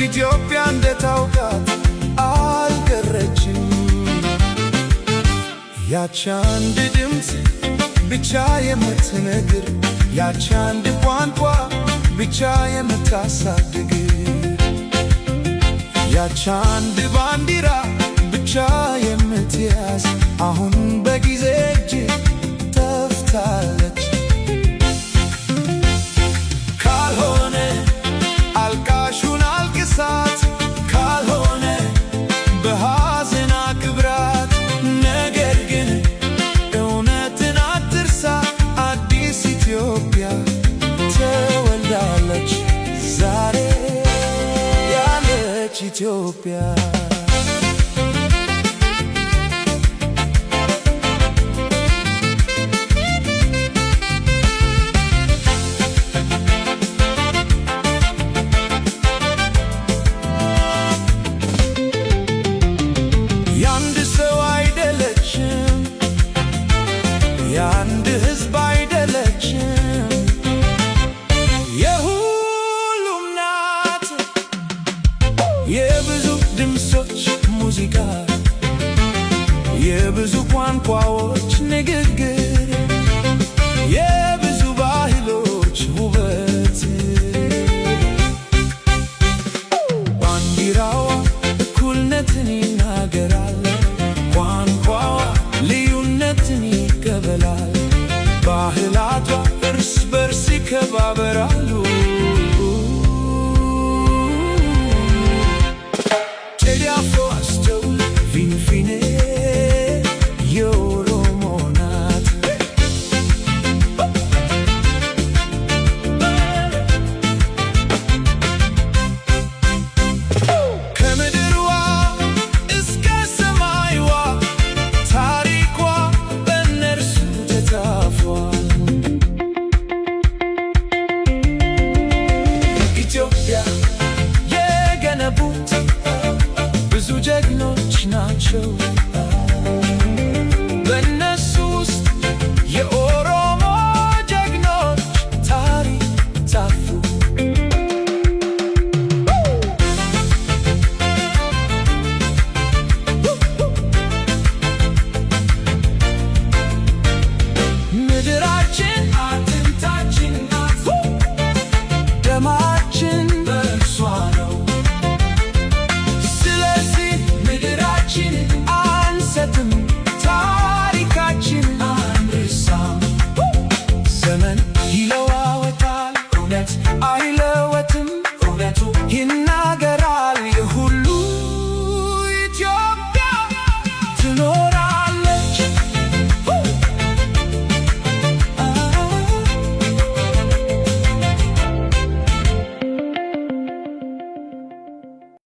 ኢትዮጵያ እንደታውቃት አልቀረችም። ያች አንድ ድምፅ ብቻ የምትነግር፣ ያች አንድ ቋንቋ ብቻ የምታሳድግ፣ ያች አንድ ባንዲራ ብቻ የምትያዝ አሁን በጊዜ እጅ ጠፍታለች። ካልሆነ አልቃሹን አልቅሳት፣ ካልሆነ በሐዘን አክብራት። ነገር ግን እውነትን አትርሳ፣ አዲስ ኢትዮጵያ ተወልዳለች ዛሬ ያለች ኢትዮጵያ። የአንድ ሰው አይደለችም፣ የአንድ ሕዝብ አይደለችም፣ የሁሉም ናት። የብዙ ድምፆች ሙዚቃ፣ የብዙ ቋንቋዎች ንግግር፣ የብዙ ባህሎች ውበት። ባንዲራዋ እኩልነትን ይናገራል፣ ቋንቋዋ ልዩነትን ይቀበላል፣ ባህላቷ እርስ በርስ ይከባበራሉ። ቴዲ አፍሮ አስተውል፣ ፊንፊኔ የኦሮሞ ናት። ከምድርዋ እስከ ሰማይዋ ታሪኳ በእነርሱ ተጻፏል። ኢትዮጵያ የገነቡት ብዙ ጀግኖች ናቸው።